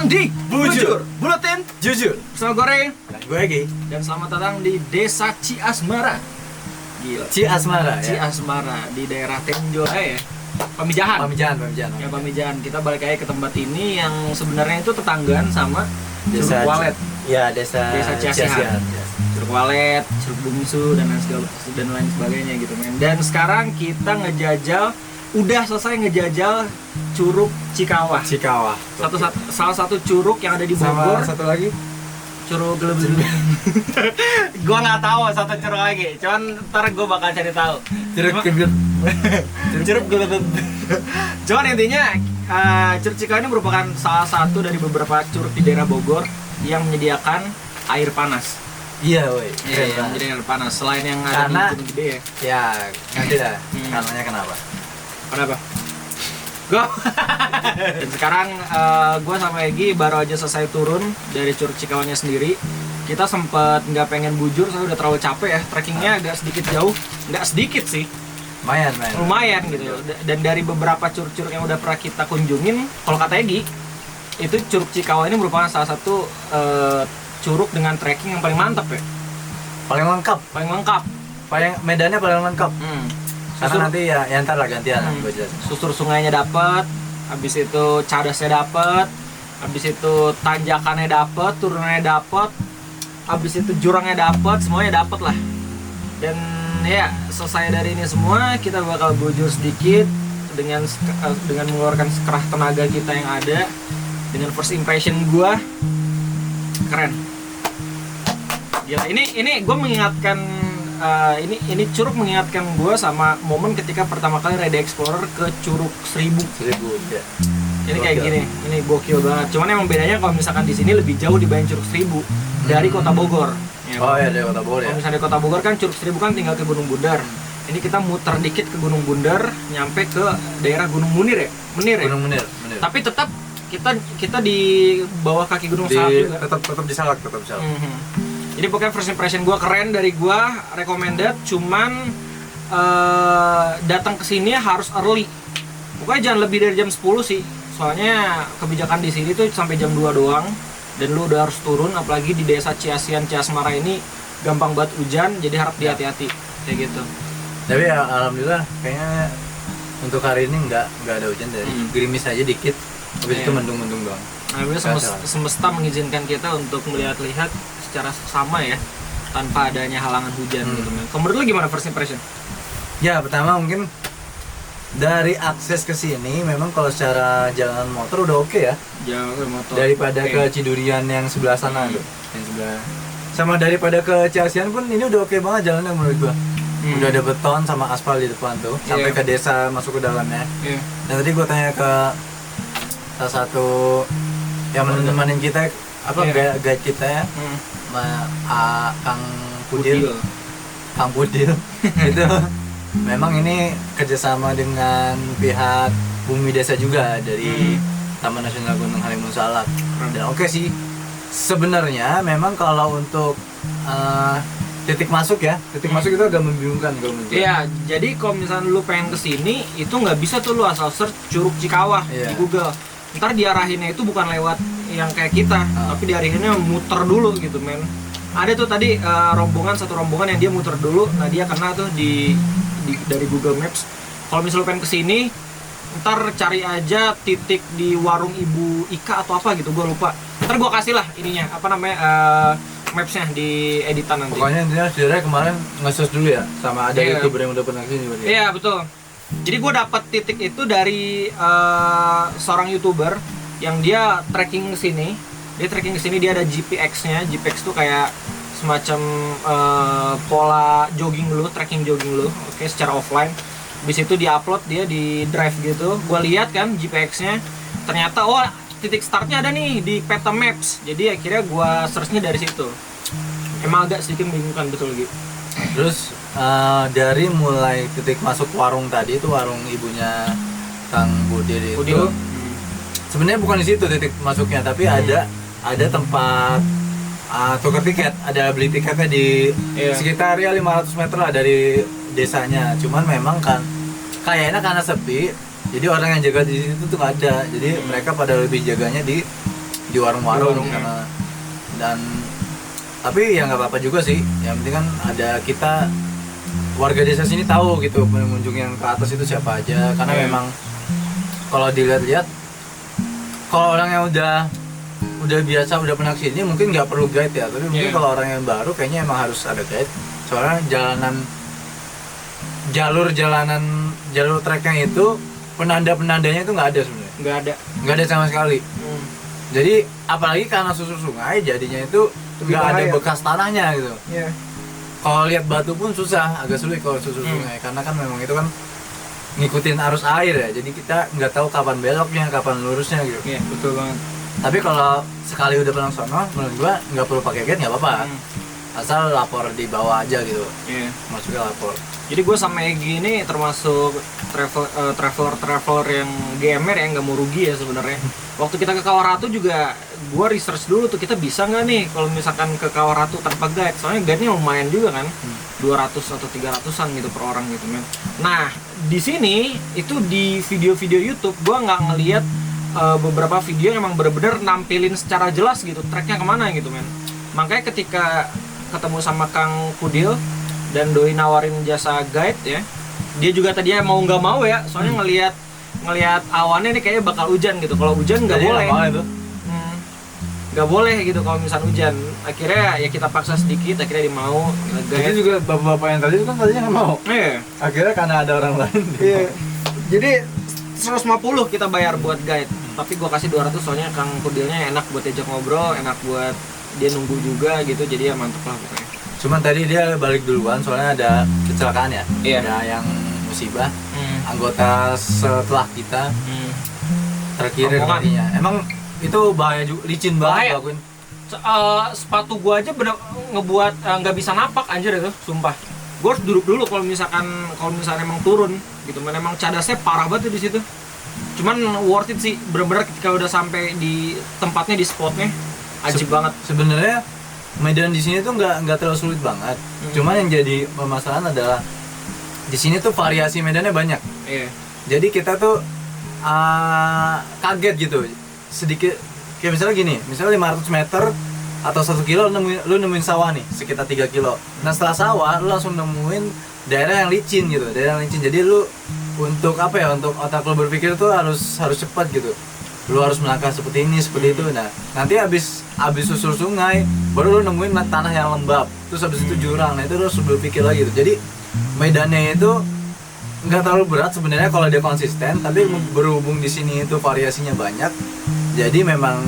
datang di Bujur. Buletin Jujur. Bersama Goreng. Dan gue lagi Dan selamat datang di Desa Ciasmara. Gila. Ciasmara ya. Ciasmara di daerah Tenjora ya. Pamijahan. Pamijahan. Ya, Pamijahan. Kita balik lagi ke tempat ini yang sebenarnya itu tetanggaan sama Desa Curug Walet. Ya, desa Ciasihan. Curug Walet, Curug Bungsu dan lain sebagainya gitu men. Dan sekarang kita udah selesai ngejajal Curug Cikawah. Salah satu curug yang ada di Bogor. Sama satu lagi Curug Gelebeleb. Gua nggak tahu satu curug lagi. Cuman ntar gua bakal cari tahu. Curug Gelebeleb. Cuman intinya Curug Cikawah ini merupakan salah satu dari beberapa curug di daerah Bogor yang menyediakan air panas. Iya, woi. Iya, yang menyediakan air panas. Selain yang ada di Gunung Gede ya. Ya, nanti dah. Karenanya kenapa? Kenapa? Dan sekarang gue sama Egi baru aja selesai turun dari Curug Cikawahnya sendiri. Kita sempet nggak pengen bujur soalnya udah terlalu capek ya. Trekkingnya agak sedikit jauh, nggak sedikit sih, lumayan gitu. Dan dari beberapa curug-curug yang udah pernah kita kunjungin, kalau kata Egi itu Curug Cikawah ini merupakan salah satu curug dengan trekking yang paling mantap ya. Paling lengkap. Medannya paling lengkap. Karena nanti ya ntar lah gantian gue jelasin. Susur sungainya dapat, habis itu cadasnya dapat, habis itu tanjakannya dapat, turunannya dapat, habis itu jurangnya dapat, semuanya dapat lah. Dan ya selesai dari ini semua kita bakal bujur sedikit dengan mengeluarkan sekerah tenaga kita yang ada. Dengan first impression gua keren. Gila, ini gua mengingatkan ini curug mengingatkan gue sama momen ketika pertama kali Ride Explorer ke Curug 1000 ya. Ini kayak gini, ini gokil banget. Cuman emang bedanya kalau misalkan di sini lebih jauh dibanding Curug 1000 dari Kota Bogor. Ya, dari Kota Bogor ya. Kalau misalnya di Kota Bogor kan Curug 1000 kan tinggal ke Gunung Bundar. Ini kita muter dikit ke Gunung Bundar, nyampe ke daerah Gunung Munir ya. Gunung Munir. Tapi tetap kita di bawah kaki Gunung Salak juga. Tetap di Salak. Jadi pokoknya first impression gue keren dari gue, recommended. Cuman datang ke sini harus early. Pokoknya jangan lebih dari jam 10 sih. Soalnya kebijakan di sini tuh sampai jam 2 doang. Dan lu udah harus turun, apalagi di desa Ciasmara ini gampang banget hujan, jadi harap hati-hati kayak gitu. Tapi ya alhamdulillah kayaknya untuk hari ini nggak ada hujan, dari gerimis aja dikit. Habis itu mendung-mendung doang. Alhamdulillah semesta mengizinkan kita untuk melihat-lihat secara sama ya, tanpa adanya halangan hujan gitu. Menurut lu gimana first impression? Ya pertama mungkin dari akses ke sini memang kalau secara jalan motor udah oke ya. Jalan motor. Daripada ke Cidurian yang sebelah sana tuh, yang sebelah. Sama daripada ke Ciasian pun ini udah oke banget jalannya menurut gua. Udah ada beton sama aspal di depan tuh, sampai ke desa masuk ke dalamnya. Dan tadi gua tanya ke salah satu yang menemani kita, guide kita ya, Kang Pudil itu memang ini kerjasama dengan pihak Bumi Desa juga dari Taman Nasional Gunung Halimun Salak. Dan oke sih sebenarnya memang kalau untuk titik masuk itu agak membingungkan kalau menurut gue. Iya, jadi kalau misalnya lu pengen kesini itu nggak bisa tuh lu asal search Curug Cikawah di Google. Ntar diarahinnya itu bukan lewat yang kayak kita, tapi diarahinnya muter dulu gitu men. Ada tuh tadi satu rombongan yang dia muter dulu, nah dia kena tuh dari Google Maps. Kalau misalnya lu pengen kesini, ntar cari aja titik di warung Ibu Ika atau apa gitu, gua lupa. Ntar gua kasih lah ininya, mapsnya di editan nanti. Pokoknya intinya saudara kemarin nge-search dulu ya, sama ada YouTuber yang udah pernah kesini. Iya betul. Jadi gue dapet titik itu dari seorang YouTuber yang dia trekking ke sini. Dia ada GPX-nya. GPX tuh kayak semacam pola jogging lu, trekking jogging lu, secara offline. Habis itu di-upload dia di drive gitu. Gue lihat kan GPX-nya. Ternyata titik startnya ada nih di peta maps. Jadi akhirnya gue search-nya dari situ. Emang agak sedikit membingungkan betul gitu. Terus dari mulai titik masuk warung tadi itu, warung ibunya Kang Budil itu sebenarnya bukan di situ titik masuknya, tapi ada tempat tukar tiket, ada beli tiketnya di sekitar ya 500 meter lah dari desanya. Cuman memang kan kayaknya karena sepi, jadi orang yang jaga di situ tuh nggak ada. Jadi mereka pada lebih jaganya di di warung-warung Di warung, karena dan tapi ya nggak apa-apa juga sih, yang penting kan ada kita warga desa sini tahu gitu pengunjung yang ke atas itu siapa aja, karena Iya. memang kalau dilihat-lihat kalau orang yang udah biasa udah pernah kesini mungkin nggak perlu guide ya, tapi mungkin Iya. kalau orang yang baru kayaknya emang harus ada guide, soalnya jalur treknya itu penandanya itu nggak ada sebenarnya, nggak ada. sama sekali. Jadi apalagi karena susur sungai jadinya itu Lebih nggak ada bahaya. bekas tanahnya gitu. Iya. Kalau lihat batu pun susah, agak sulit kalau susur sungai karena kan memang itu kan ngikutin arus air ya. Jadi kita nggak tahu kapan beloknya, kapan lurusnya gitu. Iya, betul banget. Tapi kalau sekali udah pernah sono, menurut gua nggak perlu pakai guide nggak apa-apa. Asal lapor di bawah aja gitu. Iya. Maksudnya lapor. Jadi gue sama Egi ini termasuk traveler yang GMR yang nggak mau rugi ya sebenarnya. Waktu kita ke Kawaratu juga gue research dulu tuh kita bisa nggak nih kalau misalkan ke Kawaratu tanpa guide. Soalnya guide-nya lumayan juga kan, 200 atau 300-an gitu per orang gitu men. Nah di sini itu di video-video YouTube gue nggak ngelihat beberapa video yang emang bener-bener nampilin secara jelas gitu treknya kemana gitu men. Makanya ketika ketemu sama Kang Kudil dan Doi nawarin jasa guide ya, dia juga tadinya mau nggak mau ya, soalnya ngelihat awannya nih kayaknya bakal hujan gitu. Kalau hujan nggak Jadi boleh, lama itu. nggak boleh gitu kalau misal hujan. Akhirnya ya kita paksa sedikit, akhirnya dia mau Jadi guide. juga bapak-bapak yang tadi itu kan tadinya nggak mau. Iya. Akhirnya karena ada orang lain. Iya. Jadi 150 kita bayar buat guide, tapi gua kasih 200 soalnya Kang Kudilnya enak buat diajak ngobrol, enak buat dia nunggu juga gitu, jadi ya mantep lah pokoknya. Cuman tadi dia balik duluan soalnya ada kecelakaan ya. Iya. Ada yang musibah. Anggota setelah kita terkirir Rombongan. tadinya. Emang itu bahaya juga, licin Bahaya. banget. Sepatu gua aja bener ngebuat nggak bisa napak anjir itu, sumpah. Gua harus duduk dulu kalau misalkan emang turun gitu. Memang cadasnya parah banget tuh di situ. Cuman worth it sih, bener-bener ketika udah sampai di tempatnya, di spotnya, ajib banget. Sebenarnya medan di sini tuh nggak terlalu sulit banget. Cuman yang jadi permasalahan adalah di sini tuh variasi medannya banyak. Iya. Jadi kita tuh kaget gitu. Sedikit kayak misalnya gini, misalnya 500 meter atau 1 kilo lu nemuin sawah nih sekitar 3 kilo. Nah setelah sawah lu langsung nemuin daerah yang licin gitu, Jadi lu untuk apa ya, untuk otak lu berpikir tuh harus cepat gitu. Lu harus melangkah seperti ini, seperti itu. Nah nanti habis susur sungai baru lu nemuin tanah yang lembab, terus habis itu jurang. Nah itu lu harus berpikir lagi gitu. Jadi medannya itu nggak terlalu berat sebenarnya kalau dia konsisten, tapi berhubung di sini itu variasinya banyak, jadi memang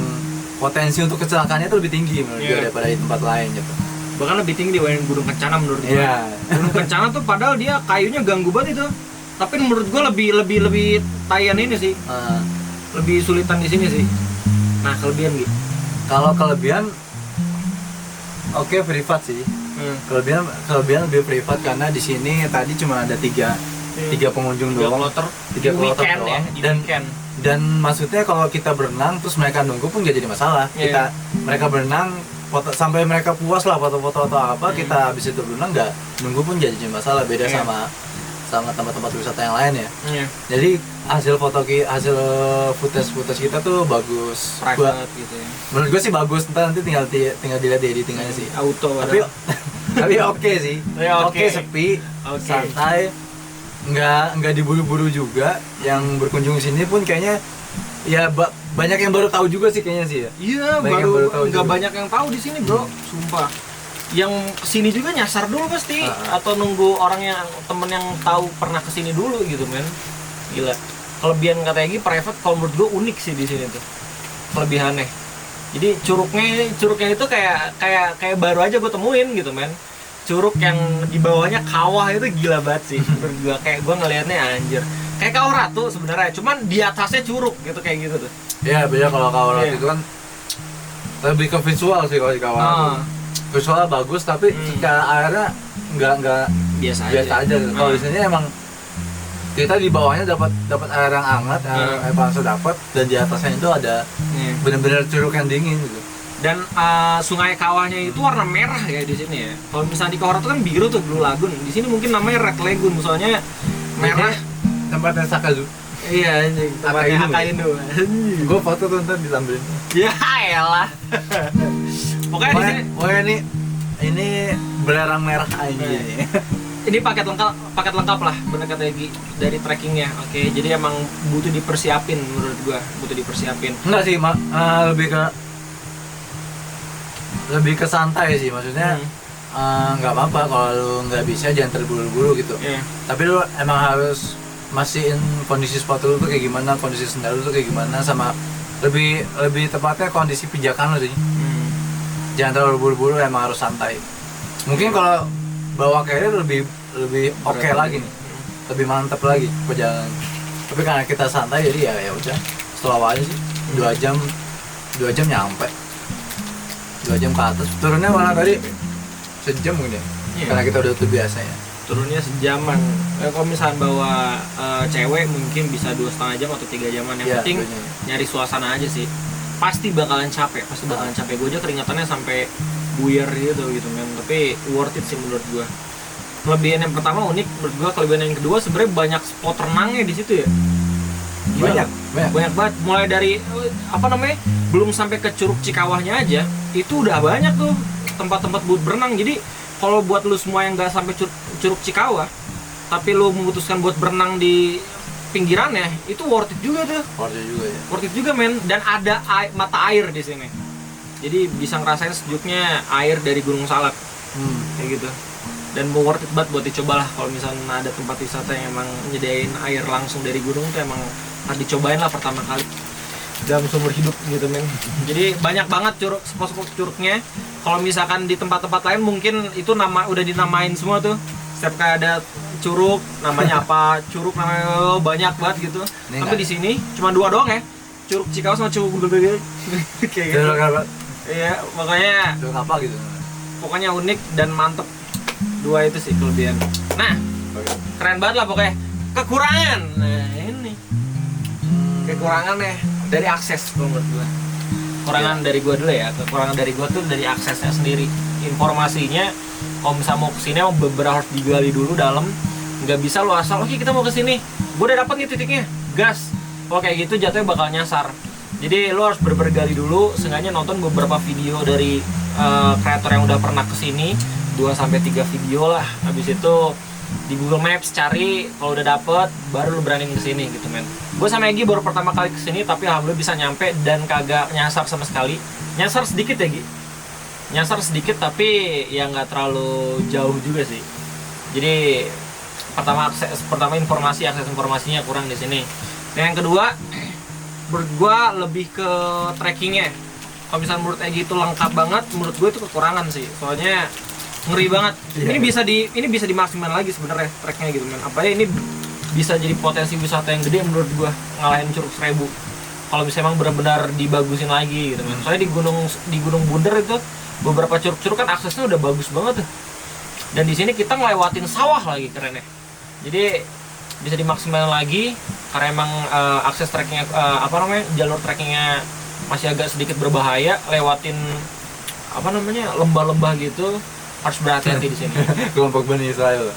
potensi untuk kecelakaannya itu lebih tinggi menurut gue daripada di tempat lain gitu. Bahkan lebih tinggi dibanding Gunung Kencana menurut gue. Iya. Gunung Kencana tuh padahal dia kayunya ganggu banget itu. Tapi menurut gue lebih tayan ini sih. Lebih sulitan di sini sih. Nah, kelebihan gitu. Kalau kelebihan oke, privat sih. Kelebihan lebih privat karena di sini tadi cuma ada tiga pengunjung doang. Tiga kloter weekend doang. ya, di weekend. Dan maksudnya kalau kita berenang terus mereka nunggu pun gak jadi masalah. Iya. Mereka berenang sampai mereka puas lah foto-foto atau apa, kita habis itu berenang nggak nunggu pun jadi masalah. Beda Iya. sama tempat-tempat wisata yang lain ya. Iya. Jadi hasil footage kita tuh bagus. Private gitu ya. Menurut gue sih bagus. Nanti tinggal dilihat di editingnya sih. Auto Tapi tapi oke sih. Ya, Oke, sepi, Oke. santai. Nggak diburu-buru juga. Yang berkunjung ke sini pun kayaknya ya banyak yang baru tahu juga sih kayaknya sih ya. Iya, Banyak yang baru tahu nggak juga. banyak yang tahu di sini, Bro. Sumpah. Yang kesini juga nyasar dulu pasti atau nunggu orang yang temen yang tahu pernah kesini dulu gitu, men. Gila. Kelebihan kata Egi private kalau menurut gue unik sih di sini tuh. Kelebihannya. Jadi curugnya itu kayak baru aja gue temuin gitu, men. Curug yang di bawahnya kawah itu gila banget sih. Menurut gue kayak gue ngelihatnya anjir. Kayak Kawah Ratu sebenarnya, cuman di atasnya curug gitu kayak gitu tuh. Iya, beda kalau Kawah Iya. itu kan lebih ke visual sih kalau di Kawah. Visualnya bagus tapi secara airnya nggak Biasa biasa aja. Kalau di sini emang kita di bawahnya dapat air yang hangat, air panas dapat, dan di atasnya itu ada benar-benar curug yang dingin gitu. Dan sungai kawahnya itu warna merah ya di sini ya. Kalau misalnya di Kawah Ratu kan biru tuh, Blue Lagoon. Di sini mungkin namanya Red Lagoon, soalnya merah. Tempatnya Sakazu. Iya anjing, tempatnya Akainu. Gue foto tuh ntar ditampilin. Ya elah. Pokoknya di sini Pokoknya ini belerang merah aja. ini paket lengkap lah bener kata Egi dari trekkingnya. Oke, jadi emang butuh dipersiapin menurut gua, Enggak sih, lebih ke santai sih, maksudnya nggak apa-apa kalau lu nggak bisa jangan terburu-buru gitu. Tapi lu emang harus mastiin kondisi sepatu lu tuh kayak gimana, kondisi sendal lu tuh kayak gimana, sama lebih tepatnya kondisi pijakan lu sih. Jangan terlalu buru-buru, emang harus santai. Mungkin kalau bawa carrier lebih oke lagi nih, lebih mantep lagi perjalanan. Tapi karena kita santai jadi ya udah slow aja sih. 2 jam nyampe, 2 jam ke atas. Turunnya malah tadi sejam mungkin ya. Karena kita udah terbiasa ya. Turunnya sejaman. Kalau misalnya bawa cewek mungkin bisa 2,5 jam atau 3 jaman. Yang penting nyari suasana aja sih. Pasti bakalan capek. Gue aja keringatannya sampai buyar gitu men. Tapi worth it sih menurut gue. Kelebihan yang pertama unik menurut gue, kelebihan yang kedua sebenarnya banyak spot renangnya di situ ya. Banyak banget. Mulai dari belum sampai ke Curug Cikawahnya aja, itu udah banyak tuh tempat-tempat buat berenang. Jadi kalau buat lu semua yang nggak sampai Curug Cikawah, tapi lu memutuskan buat berenang di pinggirannya, itu worth it juga tuh. Worth it juga men. Dan ada mata air di sini. Jadi bisa ngerasain sejuknya air dari Gunung Salak. Kayak gitu. Dan worth it banget buat dicoba lah. Kalau misalnya ada tempat wisata yang emang nyediain air langsung dari gunung tuh emang harus dicobain lah pertama kali dalam seumur hidup gitu men. Jadi banyak banget spot-spot curugnya. Kalau misalkan di tempat-tempat lain mungkin itu udah dinamain semua tuh. Setiap kayak ada curug namanya apa, curug namanya banyak banget gitu. Tapi di sini cuma 2 doang ya. Curug Cikawah sama Curug Gede kayak gitu. Iya, makanya curug apa gitu. Pokoknya unik dan mantep. 2 itu sih kelebihan. Nah, keren banget lah pokoknya. Kekurangan. Nah, ini. Kekurangannya dari akses menurut gua. Kekurangan dari gua dulu ya. Kekurangan dari gua tuh dari aksesnya sendiri. Informasinya kalau misalnya mau kesini beberapa harus digali dulu dalam. Nggak bisa lo asal, oke kita mau kesini. Gua udah dapet nih titiknya. Gas. Kalau kayak gitu jatuhnya bakal nyasar. Jadi lo harus bergali dulu, seenggaknya nonton beberapa video dari kreator yang udah pernah kesini. 2-3 video lah. Habis itu di Google Maps cari, kalau udah dapet baru lu berani kesini gitu men. Gue sama Egi baru pertama kali kesini tapi alhamdulillah bisa nyampe dan kagak nyasar sama sekali. Nyasar sedikit ya Gi. Nyasar sedikit tapi ya nggak terlalu jauh juga sih. Jadi pertama akses informasinya kurang di sini. Dan yang kedua menurut gue lebih ke trekkingnya. Kalau misalnya menurut Egi itu lengkap banget, menurut gue itu kekurangan sih. Soalnya ngeri banget. Ini bisa dimaksimalin lagi sebenarnya treknya gitu men. Apalagi ini bisa jadi potensi wisata yang gede menurut gua, ngalahin Curug Seribu. Kalau misalnya emang benar-benar dibagusin lagi gitu men. Soalnya di Gunung Bunder itu beberapa curug-curug kan aksesnya udah bagus banget tuh. Dan di sini kita ngelewatin sawah lagi kerennya. Jadi bisa dimaksimalin lagi karena emang akses trekkingnya jalur trekkingnya masih agak sedikit berbahaya, lewatin lembah-lembah gitu. Harus berhati-hati di sini. Kelompok Bani Israel.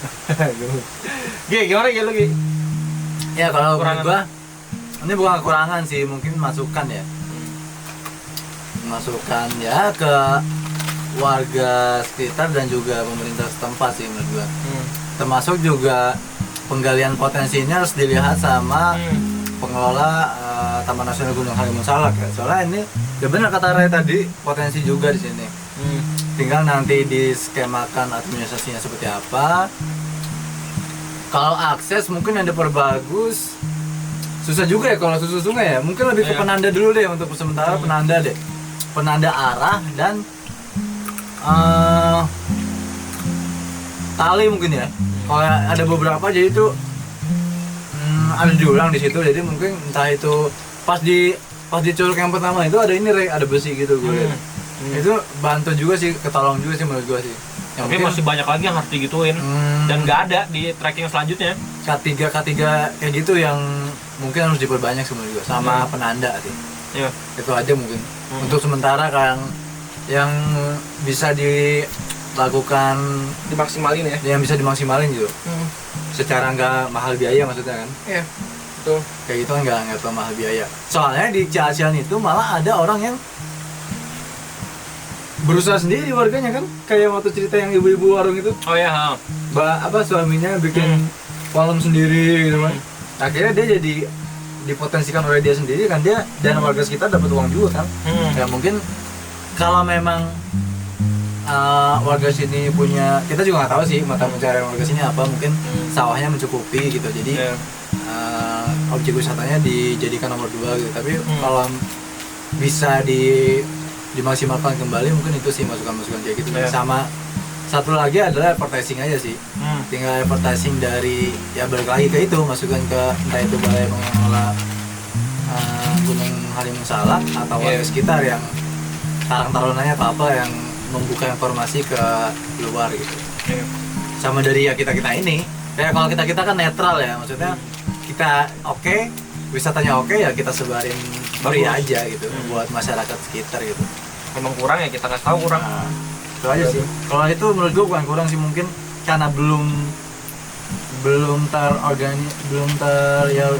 Gimana lu Gi? Ya kalau menurut gua ini bukan kekurangan sih, mungkin masukan ya. Masukan ya ke warga sekitar dan juga pemerintah setempat sih menurut gua. Termasuk juga penggalian potensi ini harus dilihat sama pengelola Taman Nasional Gunung Halimun Salak ya. Soalnya ini ya benar kata Ray tadi, potensi juga di sini. Tinggal nanti diskemakan administrasinya seperti apa. Kalau akses mungkin yang diperbagus, susah juga ya kalau susu sungai ya. Mungkin lebih ke penanda dulu deh untuk sementara, penanda arah dan tali mungkin ya. Kalau ada beberapa jadi itu ada diulang di situ, jadi mungkin entah itu pas di curug yang pertama itu ada besi gitu gue. Itu bantu juga sih, ketolong juga sih menurut gue sih. Tapi masih banyak lagi yang harus digituin dan nggak ada di trekking selanjutnya. K3 kayak gitu yang mungkin harus diperbanyak sih menurut gue, sama penanda sih. Itu aja mungkin untuk sementara yang bisa dilakukan, dimaksimalin ya. Yang bisa dimaksimalin gitu. Secara nggak mahal biaya maksudnya kan. Betul. Kayak gitu kan nggak terlalu mahal biaya. Soalnya di Ciacian itu malah ada orang yang berusaha sendiri warganya kan, kayak waktu cerita yang ibu-ibu warung itu, Oh ya, ha. suaminya bikin kolam sendiri gitu kan. Akhirnya dia jadi dipotensikan oleh dia sendiri kan, dia dan warga sekitar dapat uang juga kan. Ya mungkin kalau memang warga sini punya, kita juga nggak tahu sih mata pencarian warga sini apa, mungkin sawahnya mencukupi gitu, jadi objek wisatanya dijadikan nomor 2 gitu. Tapi kalau bisa dimaksimalkan kembali, mungkin itu sih masukan-masukan kayak gitu. Sama satu lagi adalah advertising aja sih, tinggal advertising dari, ya balik lagi ke itu, masukan ke entah itu balai pengelola Gunung Halimun Salak atau warga sekitar yang Karang Tarunanya atau apa, yang membuka informasi ke luar gitu. Sama dari ya kita ini, kayak kalau kita kan netral ya, maksudnya kita oke, wisatanya oke, ya kita sebarin free aja gitu buat masyarakat sekitar gitu. Memang kurang ya, kita kasih tahu kurang. Nah, itu aja sih. Kalau itu menurut gue bukan kurang sih, mungkin karena belum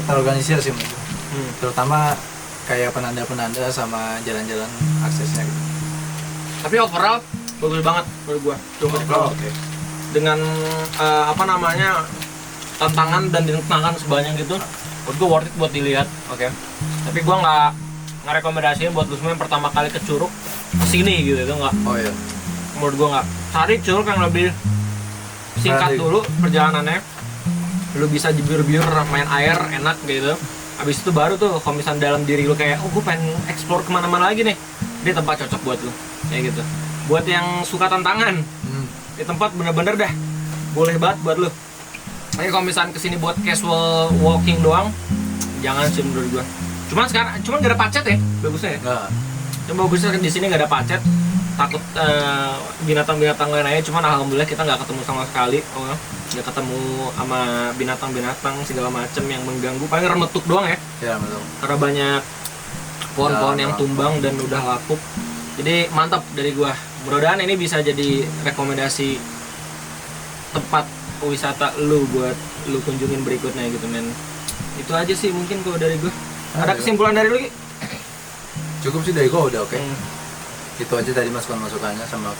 terorganisir sih mungkin. Terutama kayak penanda-penanda sama jalan-jalan aksesnya gitu. Tapi overall bagus banget menurut gua. Oke. Dengan tantangan dan dintangan sebanyak gitu, menurut gua worth it buat dilihat. Oke. Tapi gua nggak rekomendasiin buat lu semua yang pertama kali ke Curug kesini gitu, itu nggak. Oh iya. Menurut gua nggak. Cari Curug yang lebih singkat dulu perjalanannya. Lu bisa jebur-jebur main air enak gitu. Habis itu baru tuh kalau misalnya dalam diri lu kayak, oh gue pengen explore kemana-mana lagi nih, ini tempat cocok buat lu kayak gitu. Buat yang suka tantangan, di tempat bener-bener dah boleh banget buat lu. Tapi kalau misalnya kesini buat casual walking doang, jangan sih menurut gua. Cuman gak ada pacet ya, bagusnya ya. Nggak. Cuma bagusnya di sini gak ada pacet. Takut binatang-binatang lain aja, cuman alhamdulillah kita nggak ketemu sama sekali. Nggak ketemu sama binatang-binatang segala macem yang mengganggu, paling remetuk doang ya. Ya betul. Karena banyak pohon-pohon yang tumbang dan udah lapuk. Jadi mantap dari gua. Mudah-mudahan ini bisa jadi rekomendasi tempat wisata lu buat lu kunjungin berikutnya gitu men. Itu aja sih mungkin kalau dari gua. Ada kesimpulan dari lu Ki? Cukup sih dari gua udah oke. Itu aja tadi masukan-masukannya sama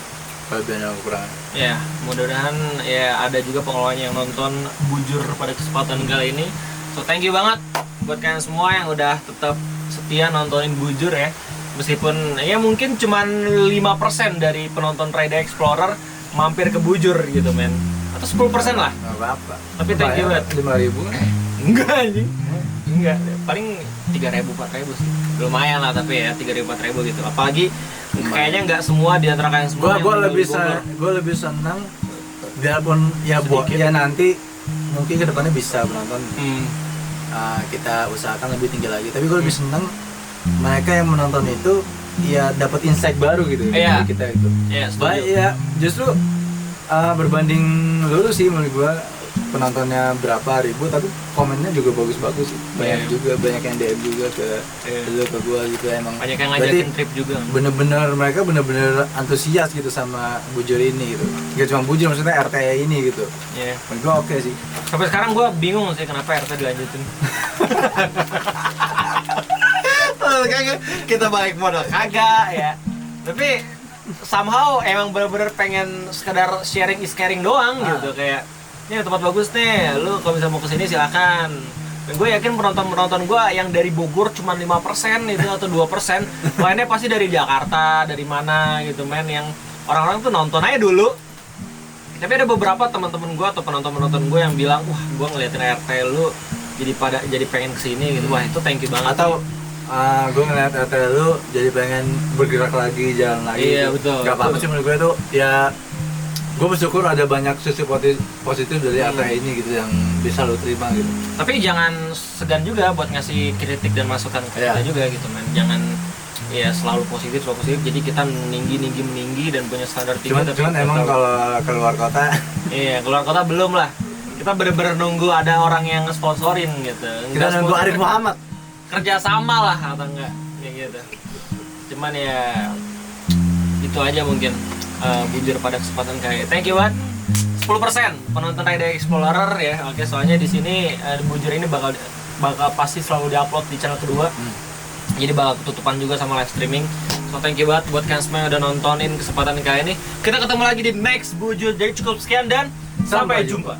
kelebihan dan kekurangan. Ya, mudah-mudahan ya ada juga pengelolanya yang nonton Bujur pada kesempatan kali ini. So thank you banget buat kalian semua yang udah tetap setia nontonin Bujur ya. Meskipun ya mungkin cuman 5% dari penonton Ride Explorer mampir ke Bujur gitu men. Atau 10% lah. Nggak apa-apa. Tapi thank you banget. 5.000 kan? Enggak anjing. Enggak, paling 3.000-4.000 sih. Lumayan lah tapi ya 3.000-4.000 gitu. Apalagi kayaknya nggak semua di antara kalian semua. Gue lebih senang biarpun ya buat ya nanti mungkin kedepannya bisa penonton kita usahakan lebih tinggi lagi. Tapi gue lebih senang mereka yang menonton itu ya dapat insight baru gitu dari kita itu. Baik ya justru berbanding lurus sih menurut gue. Penontonnya berapa ribu tapi komennya juga bagus-bagus sih. Banyak yang DM juga ke lu ke gua gitu, emang banyak yang ngajakin trip juga. Mereka bener-bener antusias gitu sama Bujur ini gitu. Gak cuma Bujur, maksudnya RT ini gitu. Iya. Menurut gua oke sih. Sampai sekarang gua bingung sih kenapa RT dilanjutin. Kita balik modal kagak ya. Tapi somehow emang bener-bener pengen sekedar sharing is caring doang gitu, kayak ini tempat bagus nih, lu kalau bisa mau kesini silakan. Dan gue yakin penonton gue yang dari Bogor cuma 5% itu atau 2%, lainnya pasti dari Jakarta, dari mana gitu men, yang orang-orang tuh nonton aja dulu. Tapi ada beberapa teman-teman gue atau penonton-penonton gue yang bilang, wah gue ngeliatin RT lu jadi pengen kesini gitu. Wah itu thank you banget. Atau gue ngeliat RT lu jadi pengen bergerak lagi, jalan lagi. Iya betul. Gak apa-apa sih menurut gue tuh ya. Gue bersyukur ada banyak sisi positif dari RT ini gitu yang bisa lo terima gitu. Tapi jangan segan juga buat ngasih kritik dan masukan ke kita juga gitu men. Jangan ya selalu positif. Jadi kita meninggi dan punya standar tinggi. Cuman emang kalau keluar kota iya, keluar kota belum lah. Kita bener-bener nunggu ada orang yang nge-sponsorin gitu. Kita nunggu Arif Muhammad kerja sama lah atau enggak kayak gitu. Cuman ya itu aja mungkin. Bujur pada kesempatan kali. Thank you banget. 10% penonton Ride Explorer ya. Oke, soalnya di sini Bujur ini bakal bakal pasti selalu diupload di channel kedua. Jadi bakal ketutupan juga sama live streaming. So thank you banget buat kalian semua yang udah nontonin kesempatan kali ini. Kita ketemu lagi di next Bujur. Jadi cukup sekian dan sampai jumpa.